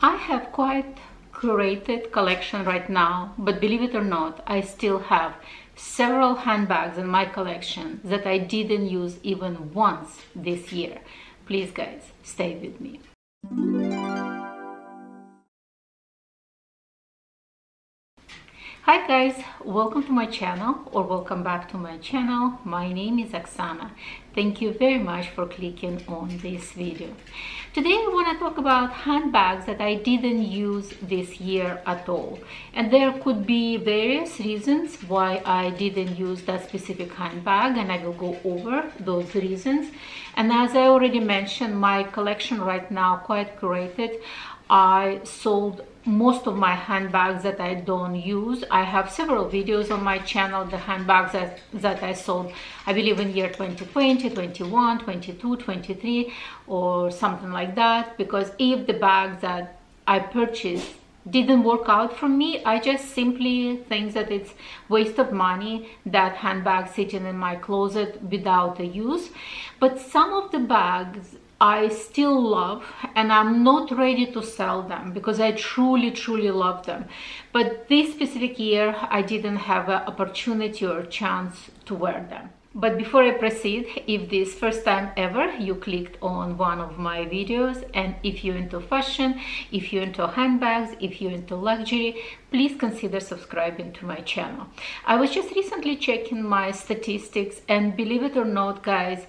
I have quite curated collection right now, but believe it or not, I still have several handbags in my collection that I didn't use even once this year. Please guys, stay with me. Hi guys, welcome to my channel, or welcome back to my channel. My name is Oksana. Thank you very much for clicking on this video. Today I want to talk about handbags that I didn't use this year at all. And there could be various reasons why I didn't use that specific handbag, and I will go over those reasons. And as I already mentioned, my collection right now quite curated. I sold most of my handbags that I don't use. I have several videos on my channel, the handbags that I sold, I believe in year 2020, 21, 22, 23, or something like that. Because if the bags that I purchased didn't work out for me, I just simply think that it's waste of money, that handbag sitting in my closet without a use. But some of the bags I still love, and I'm not ready to sell them because I truly love them. But this specific year I didn't have an opportunity or chance to wear them. But before I proceed, if this first time ever you clicked on one of my videos, and if you're into fashion, if you're into handbags, if you're into luxury, please consider subscribing to my channel. I was just recently checking my statistics, and believe it or not guys,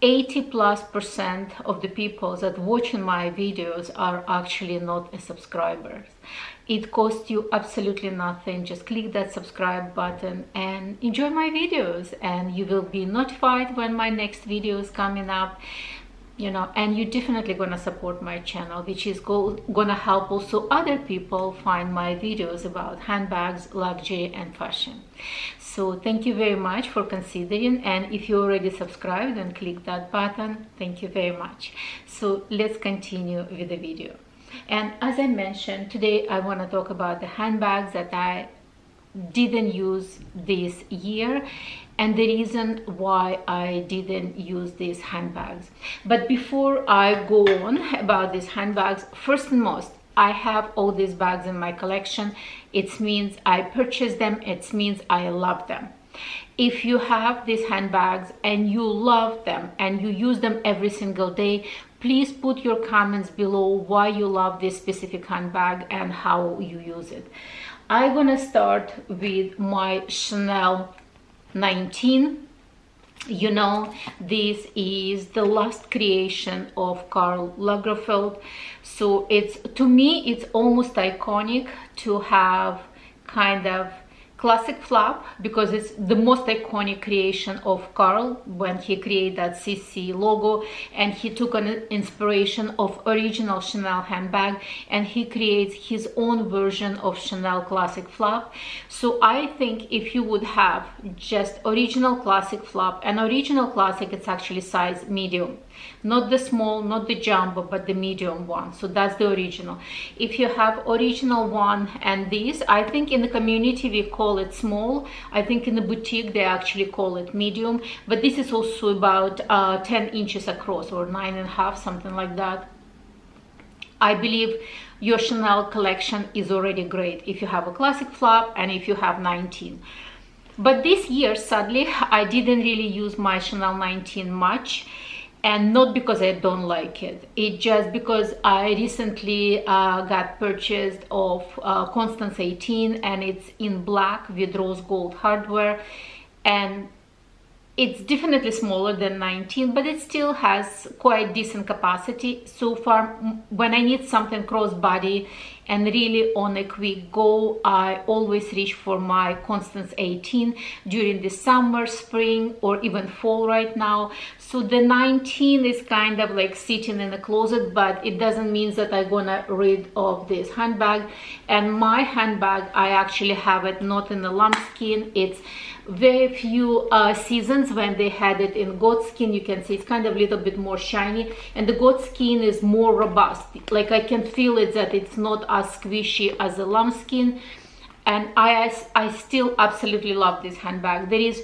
80+% of the people that watching my videos are actually not subscribers. It costs you absolutely nothing. Just click that subscribe button and enjoy my videos, and you will be notified when my next video is coming up. You know, and you're definitely gonna support my channel, which is gonna help also other people find my videos about handbags, luxury and fashion. So thank you very much for considering, and if you already subscribed, then click that button. Thank you very much. So let's continue with the video. And as I mentioned, today I want to talk about the handbags that I didn't use this year and the reason why I didn't use these handbags. But before I go on about these handbags, first and most, I have all these bags in my collection. It means I purchased them. It means I love them. If you have these handbags and you love them and you use them every single day, please put your comments below why you love this specific handbag and how you use it. I'm gonna start with my Chanel19. You know, this is the last creation of Karl Lagerfeld. So it's, to me, it's almost iconic to have kind of classic flap, because it's the most iconic creation of Karl when he created that CC logo, and he took an inspiration of original Chanel handbag and he creates his own version of Chanel classic flap. So I think if you would have just original classic flap, and original classic, it's actually size medium, not the small, not the jumbo, but the medium one. So that's the original. If you have original one and this, I think in the community we call it small. I think in the boutique they actually call it medium, but this is also about 10 inches across, or 9.5, something like that. I believe your Chanel collection is already great if you have a classic flap and if you have 19. But this year, sadly, I didn't really use my Chanel19 much. And not because I don't like it, it's just because I recently got purchased of Constance 18, and it's in black with rose gold hardware, and it's definitely smaller than 19, but it still has quite decent capacity. So far, when I need something crossbody and really on a quick go, I always reach for my Constance 18 during the summer, spring, or even fall right now. So the 19 is kind of like sitting in the closet, but it doesn't mean that I'm gonna rid of this handbag. And my handbag, I actually have it not in the lambskin. It's very few seasons when they had it in goat skin. You can see it's kind of a little bit more shiny, and the goat skin is more robust. Like I can feel it that it's not as squishy as the lambskin. And I still absolutely love this handbag. There is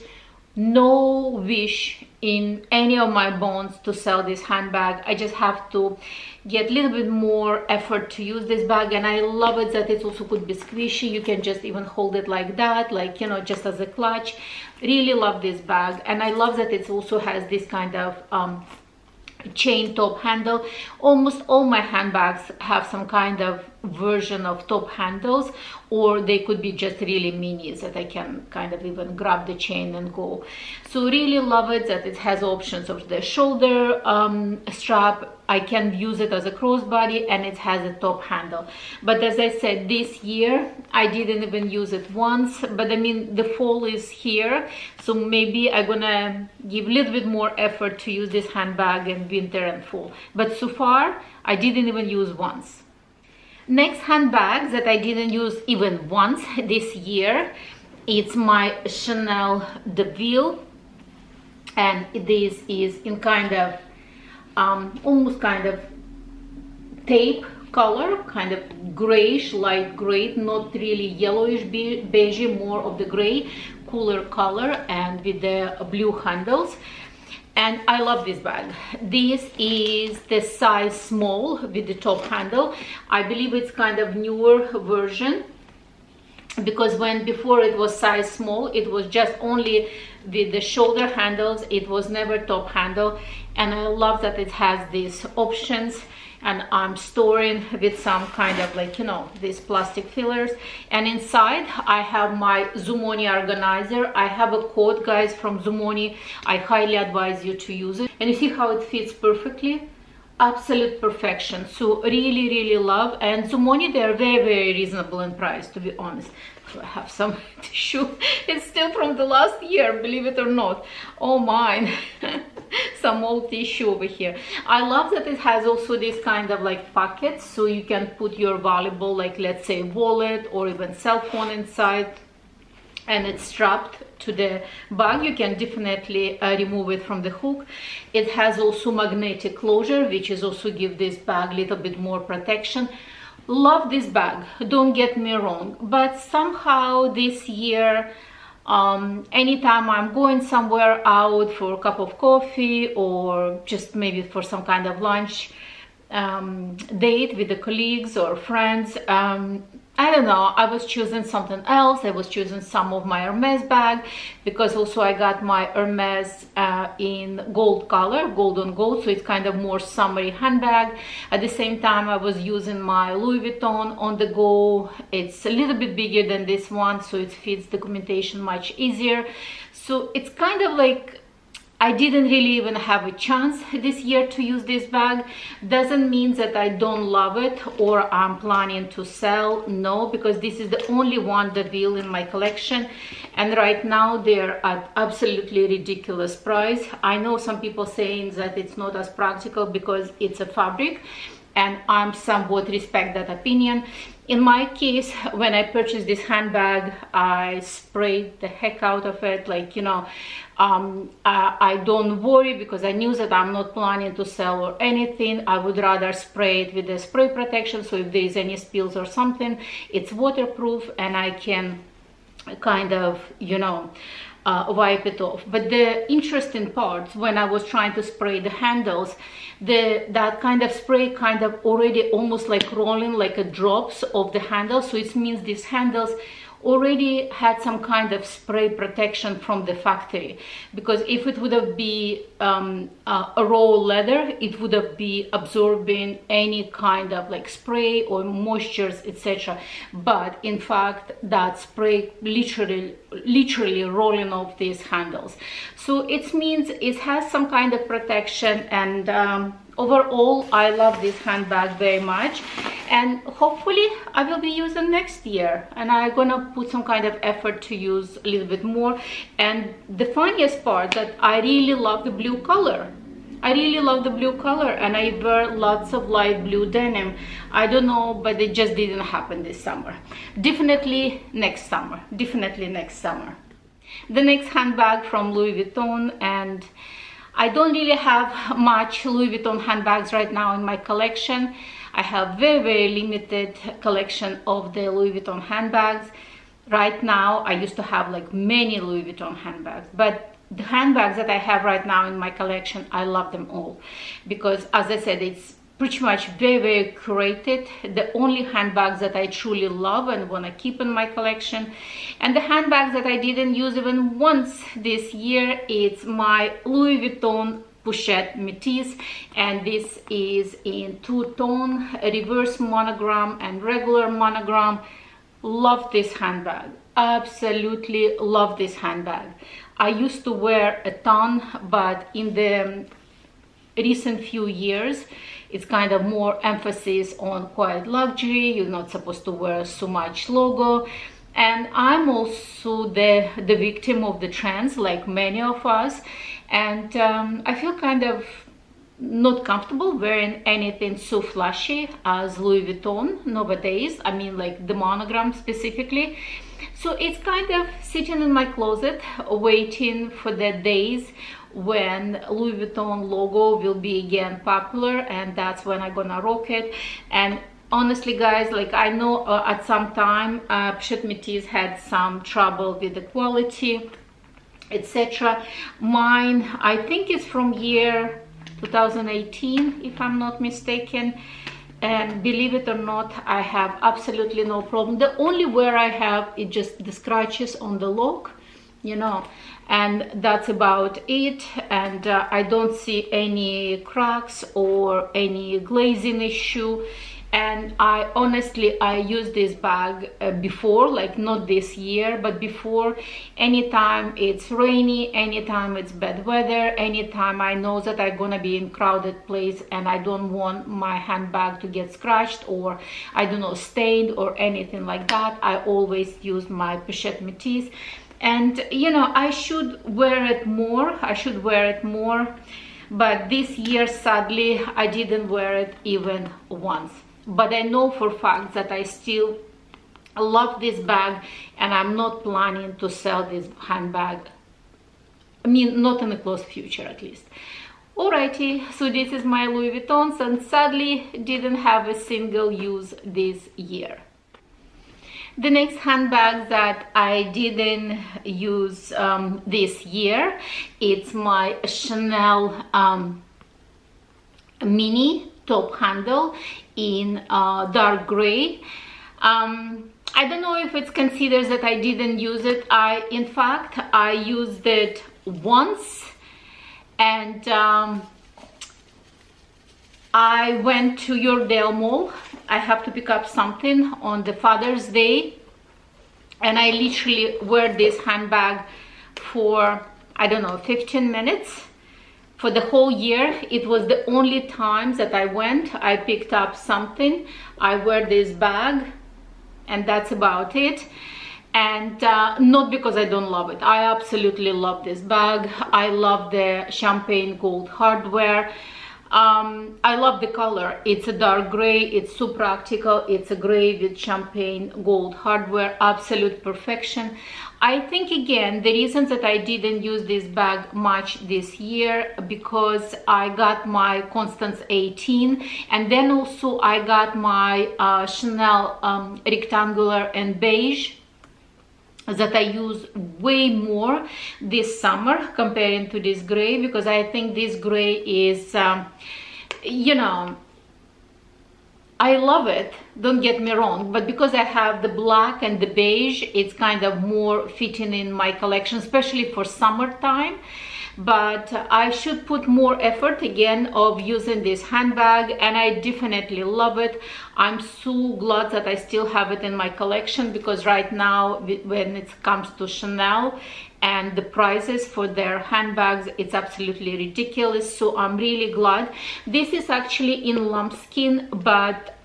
no wish in any of my bones to sell this handbag. I just have to get a little bit more effort to use this bag, and I love it that it also could be squishy. You can just even hold it like that, like, you know, just as a clutch. Really love this bag, and I love that it also has this kind of chain top handle. Almost all my handbags have some kind of version of top handles, or they could be just really minis that I can kind of even grab the chain and go. So really love it that it has options of the shoulder strap. I can use it as a crossbody, and it has a top handle. But as I said, this year I didn't even use it once. But I mean, the fall is here, so maybe I'm gonna give a little bit more effort to use this handbag in winter and fall. But so far I didn't even use once. Next handbag that I didn't use even once this year, it's my Chanel Deauville, and this is in kind of almost kind of tape color, kind of grayish, light gray, not really yellowish beige, more of the gray, cooler color, and with the blue handles. And I love this bag. This is the size small with the top handle. I believe it's kind of newer version, because when before it was size small, it was just only with the shoulder handles, it was never top handle. And I love that it has these options, and I'm storing with some kind of, like, you know, these plastic fillers. And inside I have my Zumoni organizer. I have a code, guys, from Zumoni. I highly advise you to use it, and you see how it fits perfectly. Absolute perfection. So really love. And Zumoni, they're very reasonable in price, to be honest. So I have some tissue. It's still from the last year, believe it or not. Oh mine. Some old tissue over here. I love that it has also this kind of like pockets, so you can put your valuable, like, let's say, wallet or even cell phone inside, and it's strapped to the bag. You can definitely remove it from the hook. It has also magnetic closure, which is also give this bag a little bit more protection. Love this bag, don't get me wrong, but somehow this year, anytime I'm going somewhere out for a cup of coffee, or just maybe for some kind of lunch date with the colleagues or friends, I don't know, I was choosing something else. I was choosing some of my Hermes bag, because also I got my Hermes in gold color, gold on gold, so it's kind of more summery handbag. At the same time, I was using my Louis Vuitton on the go. It's a little bit bigger than this one, so it fits documentation much easier. So it's kind of like, I didn't really even have a chance this year to use this bag. Doesn't mean that I don't love it or I'm planning to sell. No, because this is the only one Deauville in my collection, and right now they're at absolutely ridiculous price. I know some people saying that it's not as practical because it's a fabric, and I'm somewhat respect that opinion. In my case, when I purchased this handbag, I sprayed the heck out of it, like, you know, I don't worry, because I knew that I'm not planning to sell or anything. I would rather spray it with the spray protection, so if there is any spills or something, it's waterproof and I can kind of, you know, wipe it off. But the interesting part, when I was trying to spray the handles, that kind of spray kind of already almost like rolling like a drops of the handle, so it means these handles already had some kind of spray protection from the factory, because if it would have been a raw leather, it would have been absorbing any kind of like spray or moistures, etc. But in fact, that spray literally rolling off these handles, so it means it has some kind of protection. And overall, I love this handbag very much, and hopefully I will be using next year, and I'm gonna put some kind of effort to use a little bit more. And the funniest part, that I really love the blue color. I really love the blue color, and I wear lots of light blue denim. I don't know, but it just didn't happen this summer. Definitely next summer, definitely next summer. The next handbag from Louis Vuitton, and I don't really have much Louis Vuitton handbags right now in my collection. I have very limited collection of the Louis Vuitton handbags. Right now, I used to have like many Louis Vuitton handbags, but the handbags that I have right now in my collection, I love them all, because as I said, it's pretty much very, very curated. The only handbags that I truly love and want to keep in my collection, and the handbags that I didn't use even once this year, it's my Louis Vuitton Pochette Metis, and this is in two-tone, reverse monogram and regular monogram. Love this handbag, absolutely love this handbag. I used to wear a ton, but in the recent few years it's kind of more emphasis on quiet luxury. You're not supposed to wear so much logo, and I'm also the victim of the trends, like many of us, and I feel kind of not comfortable wearing anything so flashy as Louis Vuitton nowadays. I mean, like the monogram specifically. So it's kind of sitting in my closet waiting for the days when Louis Vuitton logo will be again popular, and that's when I'm gonna rock it. And honestly guys, like I know at some time Pochette Metis had some trouble with the quality, etc. Mine, I think it's from year 2018 if I'm not mistaken, and believe it or not, I have absolutely no problem. The only wear I have is just the scratches on the lock, you know, and that's about it. And I don't see any cracks or any glazing issue. And I honestly, I used this bag before, like not this year, but before. Anytime it's rainy, anytime it's bad weather, anytime I know that I'm gonna be in crowded place and I don't want my handbag to get scratched or I don't know, stained or anything like that, I always use my Pochette Metis. And you know, I should wear it more, but this year sadly I didn't wear it even once. But I know for a fact that I still love this bag, and I'm not planning to sell this handbag. I mean, not in the close future at least. Alrighty, so this is my Louis Vuittons, and sadly didn't have a single use this year. The next handbag that I didn't use this year, it's my Chanel mini top handle in dark gray. I don't know if it's considered that I didn't use it. In fact, I used it once, and I went to Rodeo Mall. I have to pick up something on the Father's Day, and I literally wear this handbag for, I don't know, 15 minutes. For the whole year, it was the only times that I went, I picked up something, I wear this bag, and that's about it. And not because I don't love it. I absolutely love this bag. I love the champagne gold hardware. I love the color. It's a dark gray, it's so practical. It's a gray with champagne gold hardware, absolute perfection. I think again the reason that I didn't use this bag much this year, because I got my Constance 18, and then also I got my Chanel rectangular and beige that I use way more this summer comparing to this gray, because I think this gray is you know, I love it, don't get me wrong, but because I have the black and the beige, it's kind of more fitting in my collection, especially for summertime. But I should put more effort again of using this handbag, and I definitely love it. I'm so glad that I still have it in my collection, because right now when it comes to Chanel and the prices for their handbags, it's absolutely ridiculous. So I'm really glad. This is actually in lambskin, but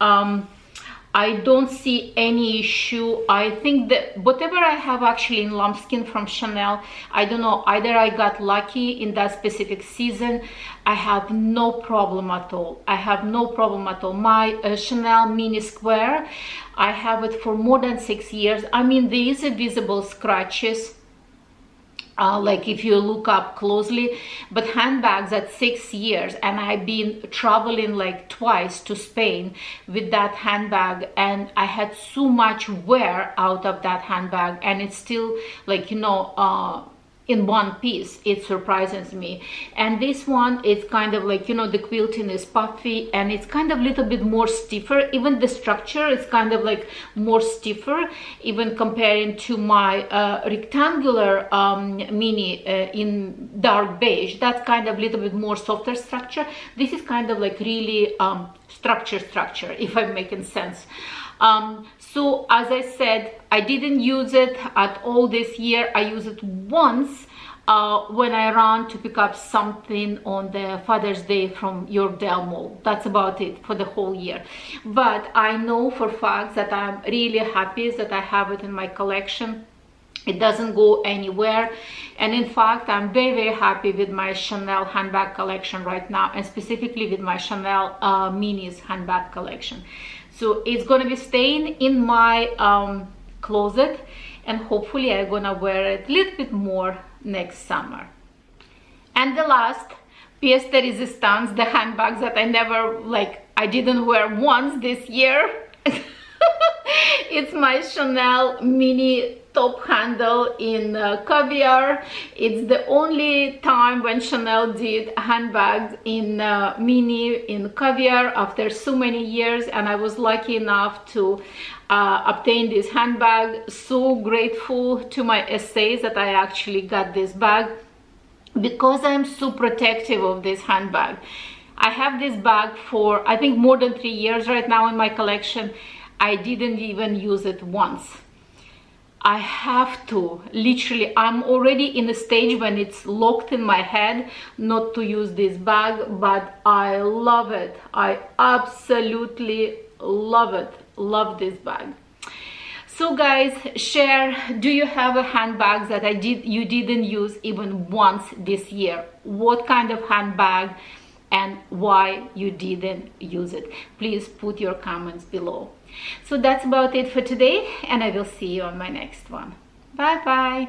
I don't see any issue. I think that whatever I have actually in lambskin from Chanel, I don't know, either I got lucky in that specific season. I have no problem at all. I have no problem at all. My Chanel mini square, I have it for more than 6 years. I mean, there is a visible scratches, like if you look up closely, but handbags at 6 years, and I've been traveling like twice to Spain with that handbag, and I had so much wear out of that handbag, and it's still like, you know, in one piece. It surprises me. And this one, it's kind of like, you know, the quilting is puffy and it's kind of a little bit more stiffer. Even the structure is kind of like more stiffer, even comparing to my rectangular mini in dark beige. That's kind of a little bit more softer structure. This is kind of like really structure, if I'm making sense. So as I said, I didn't use it at all this year. I used it once when I ran to pick up something on the Father's Day from Yorkdale Mall. That's about it for the whole year. But I know for facts that I'm really happy that I have it in my collection. It doesn't go anywhere. And in fact, I'm very happy with my Chanel handbag collection right now, and specifically with my Chanel Minis handbag collection. So it's gonna be staying in my closet, and hopefully I'm gonna wear it a little bit more next summer. And the last pièce de résistance, the handbags that I never, like, I didn't wear once this year. It's my Chanel mini top handle in caviar. It's the only time when Chanel did handbags in mini in caviar after so many years, and I was lucky enough to obtain this handbag. So grateful to my essays that I actually got this bag, because I'm so protective of this handbag. I have this bag for I think more than 3 years right now in my collection. I didn't even use it once. I have to, literally, I'm already in a stage when it's locked in my head not to use this bag, but I love it. I absolutely love it. Love this bag. So guys, share, do you have a handbag that you didn't use even once this year? What kind of handbag and why you didn't use it? Please put your comments below. So that's about it for today, and I will see you on my next one. Bye bye.